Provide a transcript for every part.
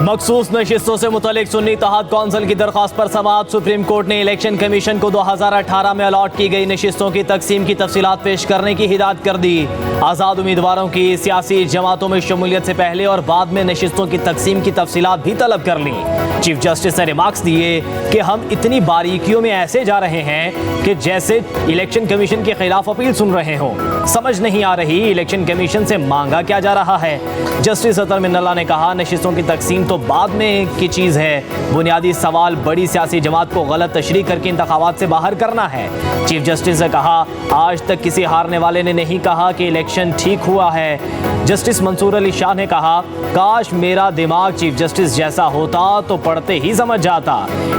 मखसूस नशिस्तों से मुतालिक सुन्नी इत्तेहाद कौंसिल की दरख्वास्त पर समाअत। सुप्रीम कोर्ट ने इलेक्शन कमीशन को 2018 में अलॉट की गई नशिस्तों की तकसीम की तफसीलात पेश करने की हिदायत कर दी। आज़ाद उम्मीदवारों की सियासी जमातों में शमूलियत से पहले और बाद में नशिस्तों की तकसीम की तफसीलात भी तलब कर ली। चीफ जस्टिस ने रिमार्क्स दिए कि हम इतनी बारीकियों में ऐसे जा रहे हैं कि जैसे इलेक्शन कमीशन के खिलाफ अपील सुन रहे हों। समझ नहीं आ रही इलेक्शन कमीशन से मांगा क्या जा रहा है। जस्टिस अतर मिन्नल्लाह ने कहा, नशिस्तों की तकसीम तो बाद में की चीज़ है, बुनियादी सवाल बड़ी सियासी जमात को गलत तशरीह करके इंतखाबात से बाहर करना है। चीफ जस्टिस ने कहा, आज तक किसी हारने वाले ने नहीं कहा कि इलेक्शन ठीक हुआ है। जस्टिस मंसूर अली शाह ने कहा, काश मेरा दिमाग चीफ जस्टिस जैसा होता तो पढ़ते ही समझ जाता।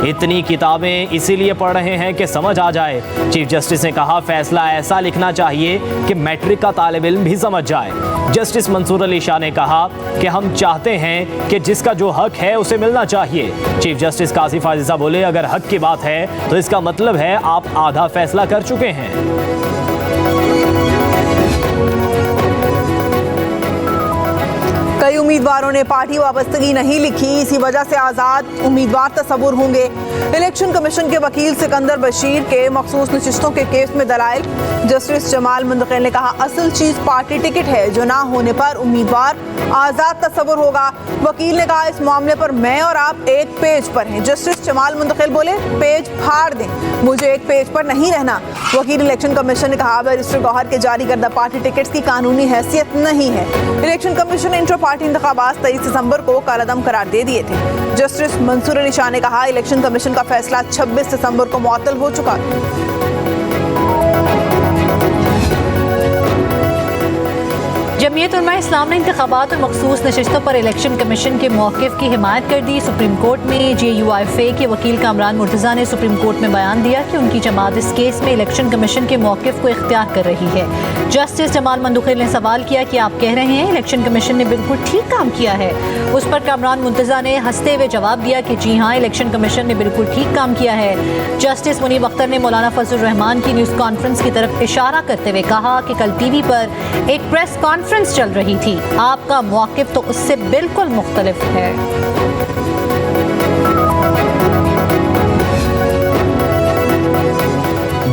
इतनी किताबें इसीलिए पढ़ रहे हैं कि समझ आ जाए। चीफ जस्टिस ने कहा, फैसला ऐसा लिखना चाहिए कि मैट्रिक का तालिब इल्म भी समझ जाए। जस्टिस मंसूर अली शाह ने कहा कि हम चाहते हैं कि जिसका जो हक है उसे मिलना चाहिए। चीफ जस्टिस कासिफ आजिजा बोले, अगर हक की बात है तो इसका मतलब है आप आधा फैसला कर चुके हैं। कई उम्मीदवारों ने पार्टी वाबस्तगी नहीं लिखी, इसी वजह से आज़ाद उम्मीदवार तस्वुर होंगे। इलेक्शन कमीशन के वकील सिकंदर बशीर के मखसूस नशिस्तों के केस में दलाइल। जस्टिस जमाल मुंतकिल ने कहा, असल चीज़ पार्टी टिकट है, जो ना होने पर उम्मीदवार आज़ाद तस्वुर होगा। वकील ने कहा, इस मामले पर मैं और आप एक पेज पर हैं। जस्टिस जमाल मुंतकिल बोले, पेज फाड़ दें, मुझे एक पेज पर नहीं रहना। वकील इलेक्शन कमीशन ने कहा, बैरिस्टर गौहर के जारी करदा पार्टी टिकट्स की कानूनी हैसियत नहीं है। इलेक्शन कमीशन ने इंटर पार्टी इंतखाबात 23 दिसंबर को कालादम करार दे दिए थे। जस्टिस मंसूर अली शाह ने कहा, इलेक्शन कमीशन का फैसला 26 दिसंबर को मुअत्तल हो चुका है। जमीयत उलमा इस्लाम ने इंतखाबात और मखसूस नशिस्तों पर इलेक्शन कमीशन के मौक़िफ़ की हिमायत कर दी। सुप्रीम कोर्ट में JUIFA के वकील कामरान मुर्तज़ा ने सुप्रीम कोर्ट में बयान दिया कि उनकी जमात इस केस में इलेक्शन कमीशन के मौक़िफ़ को इख्तियार कर रही है। जस्टिस जमाल मुंतकिल ने सवाल किया कि आप कह रहे हैं इलेक्शन कमीशन ने बिल्कुल ठीक काम किया है। उस पर कामरान मुर्तज़ा ने हंसते हुए जवाब दिया कि जी हाँ, इलेक्शन कमीशन ने बिल्कुल ठीक काम किया है। जस्टिस मुनीब अख्तर ने मौलाना फजल रहमान की न्यूज़ कॉन्फ्रेंस की तरफ इशारा करते हुए कहा कि कल TV पर एक प्रेस कॉन्फ्रेंस चल रही थी, आपका मौक़िफ़ तो उससे बिल्कुल मुख्तलिफ है।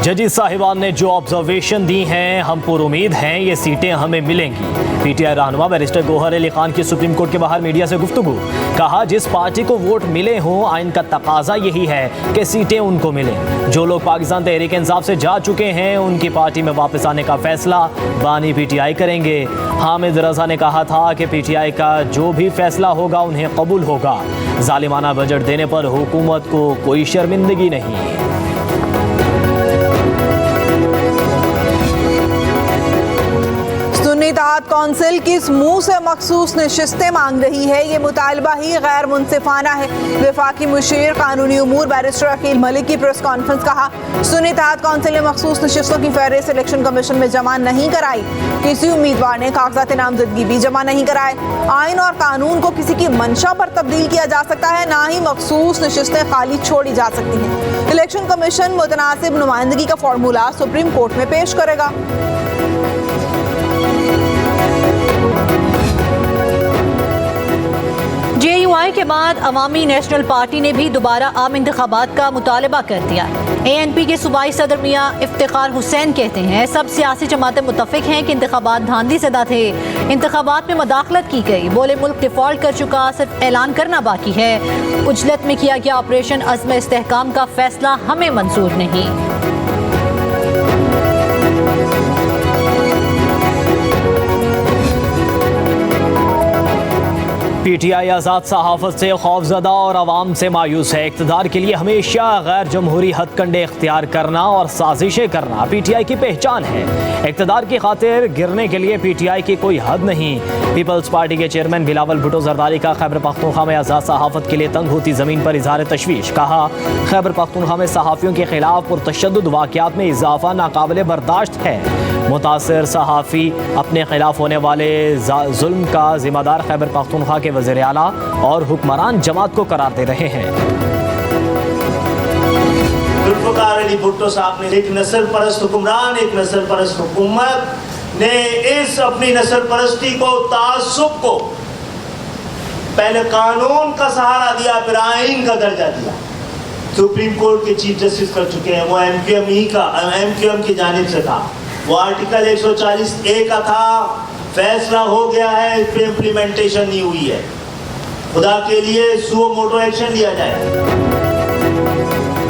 जजेस साहिबान ने जो ऑब्जर्वेशन दी हैं, हम पुरुमीद हैं ये सीटें हमें मिलेंगी। PTI रहनुमा बैरिस्टर गौहर अली खान की सुप्रीम कोर्ट के बाहर मीडिया से गुफ्तगू। कहा, जिस पार्टी को वोट मिले हों, आइन का तकाजा यही है कि सीटें उनको मिलें। जो लोग पाकिस्तान तहरीक इंसाफ से जा चुके हैं, उनकी पार्टी में वापस आने का फैसला बानी PTI करेंगे। हामिद रजा ने कहा था कि PTI का जो भी फैसला होगा उन्हें कबूल होगा। जालिमाना बजट देने पर हुकूमत को कोई शर्मिंदगी नहीं। सुन्नी इत्तेहाद कौंसिल किस मुंह से मखसूस नशिस्तें मांग रही है, ये मुतालबा ही गैर मुनसिफाना है। वफाकी मुशीर कानूनी उमूर बैरिस्टर अकील मलिक की प्रेस कॉन्फ्रेंस कहा, सुन्नी इत्तेहाद कौंसिल ने मखसूस नशिस्तों की फहरिस्त इलेक्शन कमीशन में जमा नहीं कराई। किसी उम्मीदवार ने कागजात नामजदगी भी जमा नहीं कराए। आइन और कानून को किसी की मंशा पर तब्दील किया जा सकता है, ना ही मखसूस नशिस्तें खाली छोड़ी जा सकती हैं। इलेक्शन कमीशन मुतनासिब नुमाइंदगी का फार्मूला सुप्रीम कोर्ट में पेश करेगा। JUI के बाद अवामी नेशनल पार्टी ने भी दोबारा आम इंतखाबात का मुतालबा कर दिया। ANP के सूबाई सदर मियाँ इफ्तिखार हुसैन कहते हैं, सब सियासी जमातें मुत्तफिक हैं कि इंतखाबात धांधली ज़दा थे, इंतखाबात में मदाखलत की गई। बोले, मुल्क डिफ़ॉल्ट कर चुका, सिर्फ ऐलान करना बाकी है। उजलत में किया गया ऑपरेशन अज़्म इस्तेहकाम का फैसला हमें मंजूर नहीं। PTI आज़ाद सहाफ़त से खौफज़दा और आवाम से मायूस है। इक़्तिदार के लिए हमेशा गैर जमहूरी हथकंडे इख्तियार करना और साजिशें करना PTI की पहचान है। इक़्तिदार की खातिर गिरने के लिए PTI की कोई हद नहीं। पीपल्स पार्टी के चेयरमैन बिलावल भुट्टो जरदारी का खैबर पख्तूनख्वा में आज़ाद सहाफ़त के लिए तंग होती ज़मीन पर इज़हार तशवीश। कहा, खैबर पख्तूनख्वा में सहाफ़ियों के खिलाफ पुरतशद्दुद वाक़यात में इजाफ़ा नाकाबिले बर्दाश्त है। मुतासिर सहाफ़ी अपने खिलाफ होने वाले जुल्म का ज़िम्मेदार खैबर पख्तूनख्वा के वज़ीर आला और हुक्मरान जमात को करार दे रहे हैं। जुल्फ़िकार अली भुट्टो साहब ने एक नस्ल परस्त हुक्मरान, एक नस्ल परस्त हुकूमत ने इस अपनी नस्ल परस्ती को, तासुब को पहले कानून का सहारा दिया, फिर आइन का दर्जा दिया। सुप्रीम कोर्ट के चीफ जस्टिस कर चुके हैं, वो एमक्यूएम की जानिब से था, वो आर्टिकल 140A का था, फैसला हो गया है, इस पर इम्प्लीमेंटेशन नहीं हुई है। खुदा के लिए सुओ मोटो एक्शन लिया जाए।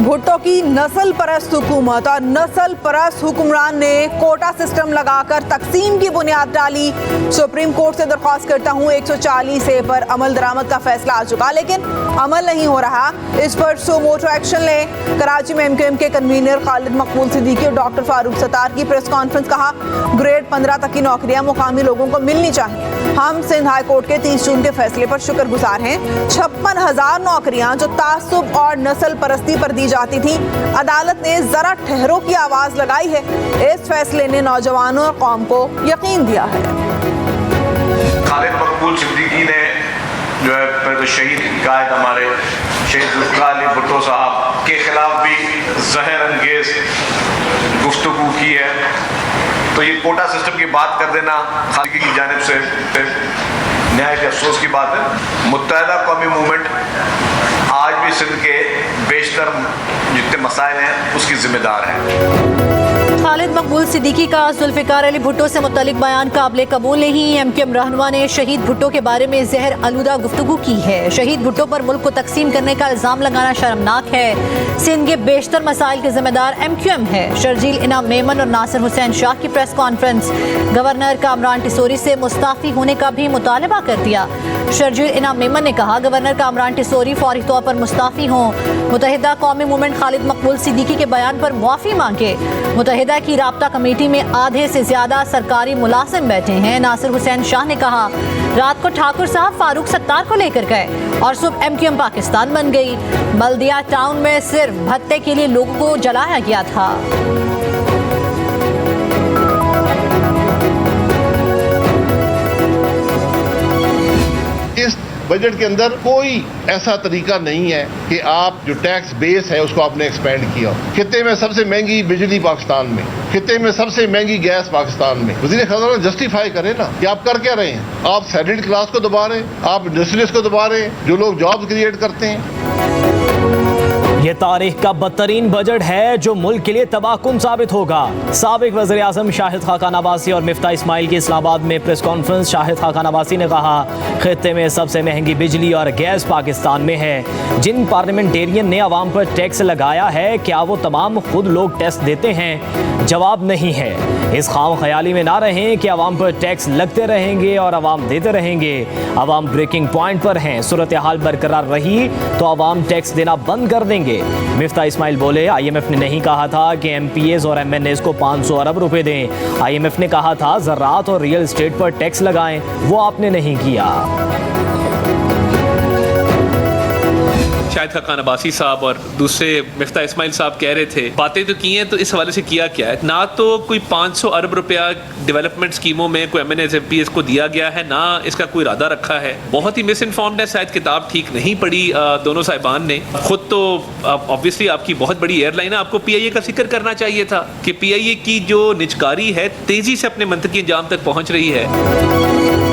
भुट्टो की नस्ल परस्त हुकूमत और नस्ल परस्त हुक्मरान ने कोटा सिस्टम लगाकर तकसीम की बुनियाद डाली। सुप्रीम कोर्ट से दरख्वास्त करता हूँ 140A पर अमल दरामद का फैसला आ चुका, लेकिन अमल नहीं हो रहा। इस पर सो मोटो एक्शन लें। कराची में एमक्यूएम के कन्वीनर खालिद मकबूल सिद्दीकी और डॉक्टर फारूक सत्तार की प्रेस कॉन्फ्रेंस। कहा, ग्रेड 15 तक की नौकरियां मुकामी लोगों को मिलनी चाहिए। हम सिंध हाई कोर्ट के 30 जून के फैसले पर शुक्रगुजार हैं। 56,000 नौकरियां जो तासुब और नस्ल परस्ती पर दी जाती थी, अदालत ने जरा ठहरो की आवाज लगाई है। इस फैसले ने नौजवानों और कौम को यकीन दिया है। खालिद मकबूल सिद्दीकी ने जो है फिर तो शहीद कायद हमारे शहीद जुल्फ़िकार अली भुट्टो साहब के खिलाफ भी जहर अंगेज गुफ्तगू की है। तो ये कोटा सिस्टम की बात कर देना खालिद की जानिब से नहायत अफसोस की बात है। मुत्तहिदा कौमी मूवमेंट आज भी सिंध के बेशतर जितने मसाइल हैं उसकी जिम्मेदार है। खालिद मकबूल सिद्दीकी का जुल्फ़िकार अली भुट्टो से मुतल्लिक बयान काबिल कबूल नहीं। एमक्यूएम रहनुमा ने शहीद भुट्टो के बारे में जहर आलूदा गुफ्तगू की है। शहीद भुट्टो पर मुल्क को तकसीम करने का इल्ज़ाम लगाना शर्मनाक है। सिंध के बेशतर मसाइल के जिम्मेदार एमक्यूएम है। शर्जील इनाम मेमन और नासिर हुसैन शाह की press conference. Governor Kamran Tessori से मुस्ताफ़ी होने का भी मुतालबा कर दिया। शर्जील इनाम मेमन ने कहा, गवर्नर कामरान टिसोरी फौरी तौर पर मुस्ताफ़ी हों। मुत्तहिदा कौमी मूवमेंट खालिद मकबूल सिद्दीकी के बयान पर मुआफ़ी मांगे। मुत्तहिदा की राब्ता कमेटी में आधे से ज्यादा सरकारी मुलाजिम बैठे हैं। नासिर हुसैन शाह ने कहा, रात को ठाकुर साहब फारूक सत्तार को लेकर गए और सुबह एमक्यूएम पाकिस्तान बन गई। बल्दिया टाउन में सिर्फ भत्ते के लिए लोगों को जलाया गया था। इस बजट के अंदर कोई ऐसा तरीका नहीं है कि आप जो टैक्स बेस है उसको आपने एक्सपेंड किया। खित्ते में सबसे महंगी बिजली पाकिस्तान में, खित्ते में सबसे महंगी गैस पाकिस्तान में। वज़ीर ख़ज़ाना जस्टिफाई करें ना कि आप कर क्या रहे हैं। आप सैलरीड क्लास को दबा रहे हैं, आप इंडस्ट्रियलिस्ट को दबा रहे हैं, जो लोग जॉब्स क्रिएट करते हैं। ये तारीख का बदतरीन बजट है जो मुल्क के लिए तबाहकुन साबित होगा। साबिक वज़ीर आज़म शाहिद खाकान अब्बासी और मिफ्ता इस्माइल की इस्लामाबाद में प्रेस कॉन्फ्रेंस। शाहिद खाकान अब्बासी ने कहा, खित्ते में सबसे महंगी बिजली और गैस पाकिस्तान में है। जिन पार्लियामेंटेरियन ने अवाम पर टैक्स लगाया है, क्या वो तमाम खुद लोग टैक्स देते हैं? जवाब नहीं है। इस खाम ख्याली में ना रहें कि अवाम पर टैक्स लगते रहेंगे और अवाम देते रहेंगे। अवाम ब्रेकिंग पॉइंट पर हैं। सूरत हाल बरकरार रही तो अवाम टैक्स देना बंद कर देंगे। मिफ्ता इस्माइल बोले, IMF ने नहीं कहा था कि MPAs और MNAs को 500 अरब रुपए दें। IMF ने कहा था ज़राअत और रियल एस्टेट पर टैक्स लगाएं, वो आपने नहीं किया। शाहिद खाकान अब्बासी साहब और दूसरे मिफ्ता इस्माइल साहब कह रहे थे, बातें तो की हैं, तो इस हवाले से किया क्या है? ना तो कोई 500 अरब रुपया डेवलपमेंट स्कीमों में कोई MNAs MPAs को दिया गया है, ना इसका कोई इरादा रखा है। बहुत ही मिस इन्फॉर्म्ड है। शायद किताब ठीक नहीं पढ़ी दोनों साहिबान ने। खुद तो ऑब्वियसली आपकी बहुत बड़ी एयरलाइन है, आपको PIA का जिक्र करना चाहिए था कि PIA की जो निजकारी है तेजी से अपने मंतकी अंजाम तक पहुँच रही है।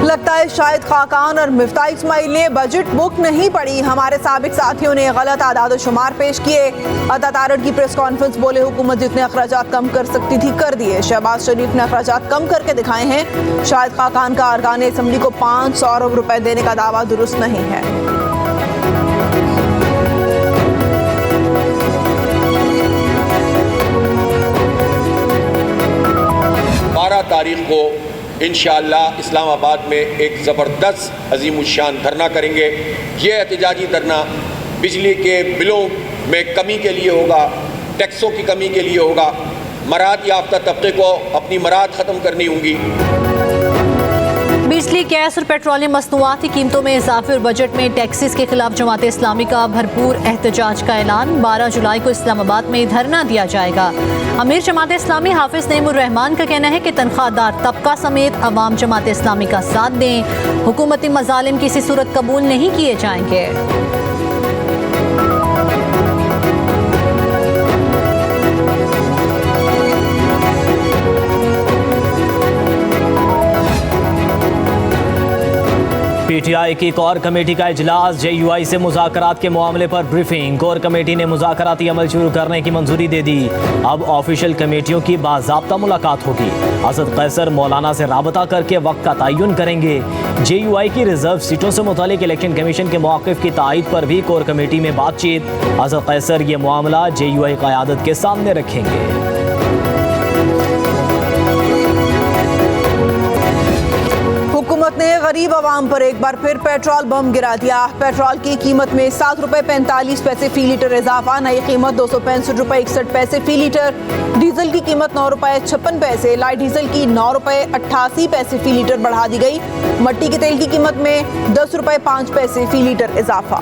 लगता है शाहिद खाकान और मिफ्ता इस्माइल ने बजट बुक नहीं पढ़ी। हमारे साबिक साथियों ने गलत आदाद शुमार पेश किए। अता तारड़ की प्रेस कॉन्फ्रेंस। बोले, हुकूमत जितने अखराजात कम कर सकती थी कर दिए। शहबाज शरीफ ने अखराजात कम करके दिखाए हैं। शाहिद खाकान का अरकान असम्बली को 500 अरब रुपए देने का दावा दुरुस्त नहीं है। 12 तारीख को इंशाअल्लाह इस्लामाबाद में एक ज़बरदस्त अज़ीमुश्शान धरना करेंगे। ये एहतजाजी धरना बिजली के बिलों में कमी के लिए होगा, टैक्सों की कमी के लिए होगा। मराद याफ्ता तबके को अपनी मराद ख़त्म करनी होंगी। बिजली, गैस और पेट्रोलियम मसनूआत की कीमतों में इजाफे और बजट में टैक्सेस के खिलाफ जमात इस्लामी का भरपूर एहतजाज का ऐलान। 12 जुलाई को इस्लामाबाद में धरना दिया जाएगा। अमीर जमात इस्लामी हाफिज नईमुर रहमान का कहना है कि तनख्वाहदार तबका समेत अवाम जमात इस्लामी का साथ दें। हुकूमती मजालिम किसी सूरत कबूल नहीं किए जाएंगे। पीटीआई की कोर कमेटी का इजलास, जेयूआई से मुज़ाकरात के मामले पर ब्रीफिंग। कोर कमेटी ने मुज़ाकराती अमल शुरू करने की मंजूरी दे दी। अब ऑफिशियल कमेटियों की बाज़ाब्ता मुलाकात होगी। असद कैसर मौलाना से राबता करके वक्त का तयन करेंगे। जेयूआई की रिजर्व सीटों से मुतालिक इलेक्शन कमीशन के मौक़िफ़ की तायद पर भी कोर कमेटी में बातचीत। असद कैसर ये मामला जेयूआई क़यादत के सामने रखेंगे। हुकूमत ने गरीब आवाम पर एक बार फिर पेट्रोल बम गिरा दिया। पेट्रोल की कीमत में ₹7.45 फी लीटर इजाफा, नई कीमत ₹265.61 फी लीटर। डीजल की कीमत ₹9.56, लाइट डीजल की ₹9.88 फी लीटर बढ़ा दी गई। मट्टी के तेल की कीमत में ₹10.05 फी लीटर इजाफा।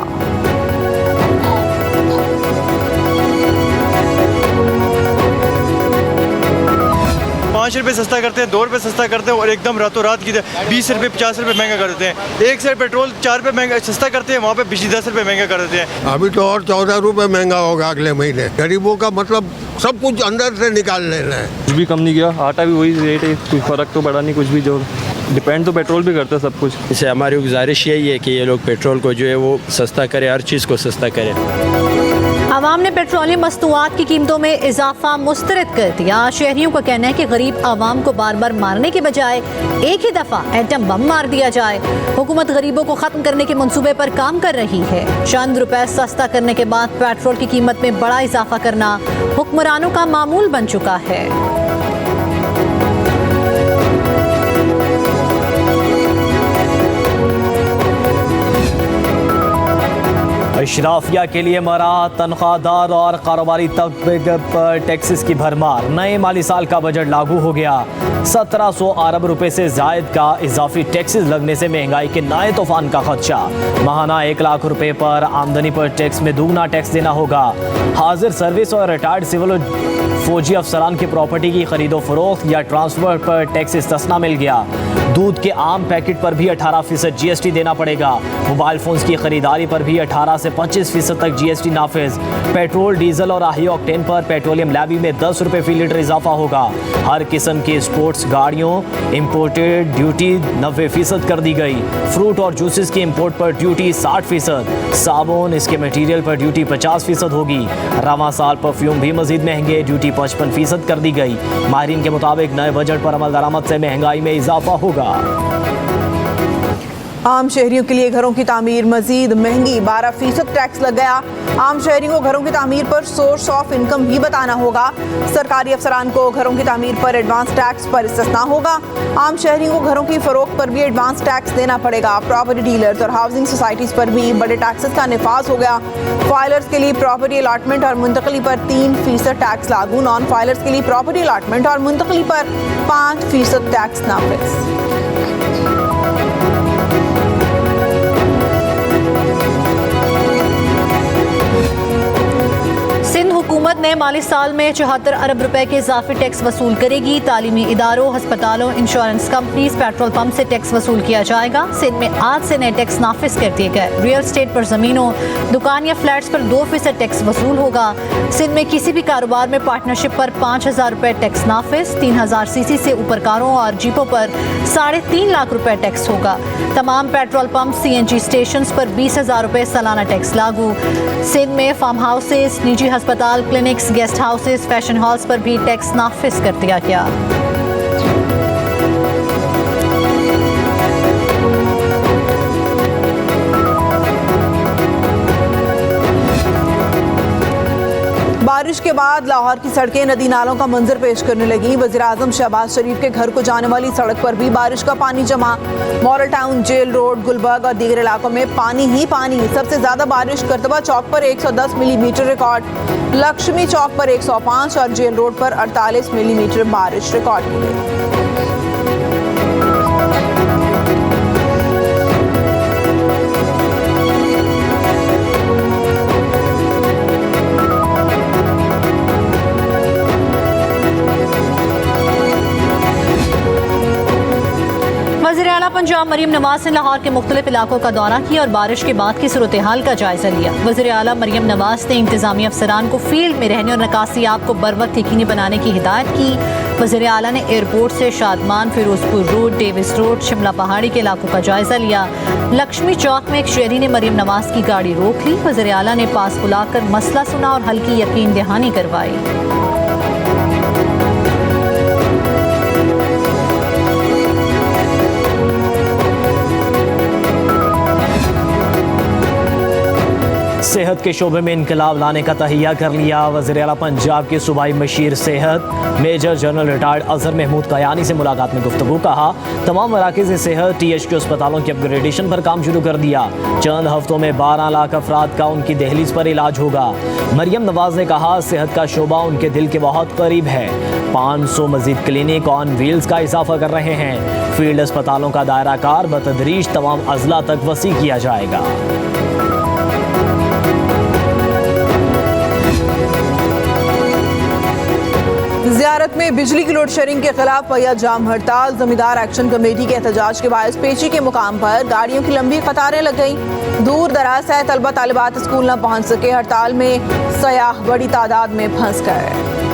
₹5 सस्ता करते हैं, ₹2 सस्ता करते हैं और एकदम रातों रात की ₹20 ₹50 महंगा कर देते हैं। एक से पेट्रोल ₹4 महंगा सस्ता करते हैं, वहाँ पे बिजली ₹10 महंगा कर देते हैं। अभी तो और ₹14 महंगा होगा अगले महीने। गरीबों का मतलब सब कुछ अंदर से निकाल लेना है। कुछ भी कम नहीं किया, आटा भी वही रेट है, कोई फ़र्क तो पड़ा नहीं कुछ भी। जो डिपेंड तो पेट्रोल भी करता है सब कुछ। इससे हमारी गुजारिश यही है कि ये लोग पेट्रोल को जो है वो सस्ता करे, हर चीज़ को सस्ता करे। आवाम ने पेट्रोलियम मस्तूआत की कीमतों में इजाफा मुस्तरद कर दिया। शहरियों का कहना है कि गरीब आवाम को बार बार मारने के बजाय एक ही दफ़ा एटम बम मार दिया जाए। हुकूमत गरीबों को ख़त्म करने के मंसूबे पर काम कर रही है। चंद रुपए सस्ता करने के बाद पेट्रोल की कीमत में बड़ा इजाफा करना हुक्मरानों का मामूल बन चुका है। अशराफिया के लिए मरा, तनख्वाहदार और कारोबारी तबके पर टैक्सेस की भरमार। नए माली साल का बजट लागू हो गया। 1700 अरब रुपए से जायद का इजाफी टैक्सेस लगने से महंगाई के नए तूफान का खदशा। माहाना 1 लाख रुपए पर आमदनी पर टैक्स में दुगना टैक्स देना होगा। हाजिर सर्विस और रिटायर्ड सिविल फौजी अफसरान की प्रॉपर्टी की खरीदो फरोख्त या ट्रांसफर पर टैक्स इस्तिस्ना मिल गया। दूध के आम पैकेट पर भी 18% GST देना पड़ेगा। मोबाइल फोन्स की खरीदारी पर भी 18 से 25% तक GST नाफिज। पेट्रोल, डीजल और हाई ऑक्टेन पर पेट्रोलियम लेवी में ₹10 फी लीटर इजाफा होगा। हर किस्म की स्पोर्ट्स गाड़ियों इंपोर्टेड ड्यूटी 90% कर दी गई। फ्रूट और जूसेस की इंपोर्ट पर ड्यूटी 60%। साबुन, इसके मटीरियल पर ड्यूटी 50% होगी। रवां साल परफ्यूम भी मजीद महंगे, ड्यूटी 55% कर दी गई। माहिरीन के मुताबिक नए बजट पर अमल दरामद से महंगाई में इजाफा होगा। आम शहरियों के लिए घरों की तामीर मजीद महंगी, 12% टैक्स लग गया। आम शहरियों को घरों की तामीर पर सोर्स ऑफ इनकम भी बताना होगा। सरकारी अफसरान को घरों की तामीर पर एडवांस टैक्स पर इस्तिस्ना होगा। आम शहरियों को घरों की फरोख्त पर भी एडवांस टैक्स देना पड़ेगा। प्रॉपर्टी डीलर्स और हाउसिंग सोसाइटीज़ पर भी बड़े टैक्सेस का निफाज हो गया। फाइलर्स के लिए प्रॉपर्टी अलाटमेंट और मुंतकली पर 3% टैक्स लागू। नॉन फाइलर्स के लिए प्रॉपर्टी अलाटमेंट और मुंतकली पर 5% टैक्स नाफिज। सिंध हुकूमत ने माली साल में 74 अरब रुपए के इजाफी टैक्स वसूल करेगी। तालीमी इदारों, हस्पतालों, इंश्योरेंस कंपनीज, पेट्रोल पंप से टैक्स वसूल किया जाएगा। सिंध में आज से नए टैक्स नाफिज कर दिए गए। रियल स्टेट पर जमीनों, दुकान या फ्लैट्स पर 2% टैक्स वसूल होगा। सिंध में किसी भी कारोबार में पार्टनरशिप पर 5000 रुपए टैक्स नाफिज। 3000 सीसी से ऊपर कारों और जीपों पर 3.5 लाख रुपए टैक्स होगा। तमाम पेट्रोल पंप, CNG स्टेशन पर 20,000 रुपए सालाना टैक्स लागू। सिंध में फार्म हाउसेज, निजी अस्पताल, clinics, guest houses, fashion halls पर भी टैक्स नाफिज कर दिया गया। बारिश के बाद लाहौर की सड़कें नदी नालों का मंजर पेश करने लगी। वज़ीर-ए-आज़म शहबाज शरीफ के घर को जाने वाली सड़क पर भी बारिश का पानी जमा। Model Town, Jail Road, Gulberg और दीगर इलाकों में पानी ही पानी। सबसे ज्यादा बारिश करतबा चौक पर 110 मिलीमीटर रिकॉर्ड, लक्ष्मी चौक पर 105 और जेल रोड पर 48 मिलीमीटर बारिश रिकॉर्ड की गई। पंजाब मरीम नवाज ने लाहौर के मुख्तलिफ इलाकों का दौरा किया और बारिश के बाद की सूरत हाल का जायजा लिया। वज़ीर आला मरीम नवाज ने इंतजामी अफसरान को फील्ड में रहने और निकासियाब को बर वक्त यकीनी बनाने की हिदायत की। वज़ीर आला ने एयरपोर्ट से Shadman, Ferozepur Road, Davis Road, Shimla Pahari के इलाकों का जायजा लिया। लक्ष्मी चौक में एक शहरी ने मरीम नवाज की गाड़ी रोक ली। वज़ीर आला ने पास बुलाकर मसला सुना और हल की यकीन दहानी करवाई। सेहत के शोबे में इनकलाब लाने का तहिया कर लिया। वज़ीर आला पंजाब के सूबाई मशीर सेहत Major General retired Azhar Mahmood Kayani से मुलाकात में गुफ्तगू कहा। तमाम मराकज़ सेहत THQ अस्पतालों के अपग्रेडेशन पर काम शुरू कर दिया। चंद हफ्तों में 12 लाख अफराद का उनकी दहलीज पर इलाज होगा। मरियम नवाज ने कहा सेहत का शोबा उनके दिल के बहुत करीब है। 500 मजीद क्लिनिक ऑन व्हील्स का इजाफा कर रहे हैं। फील्ड अस्पतालों का दायरा कार बतदरीज तमाम अजला तक वसी किया जाएगा। ज़ियारत में बिजली की लोड शेडिंग के खिलाफ पहिया जाम हड़ताल। जमींदार एक्शन कमेटी के एहतजाज के बायस पेची के मुकाम पर गाड़ियों की लंबी कतारें लग गईं। दूर दराज से तलबा तालिबात स्कूल न पहुंच सके। हड़ताल में सयाह बड़ी तादाद में फंस गए।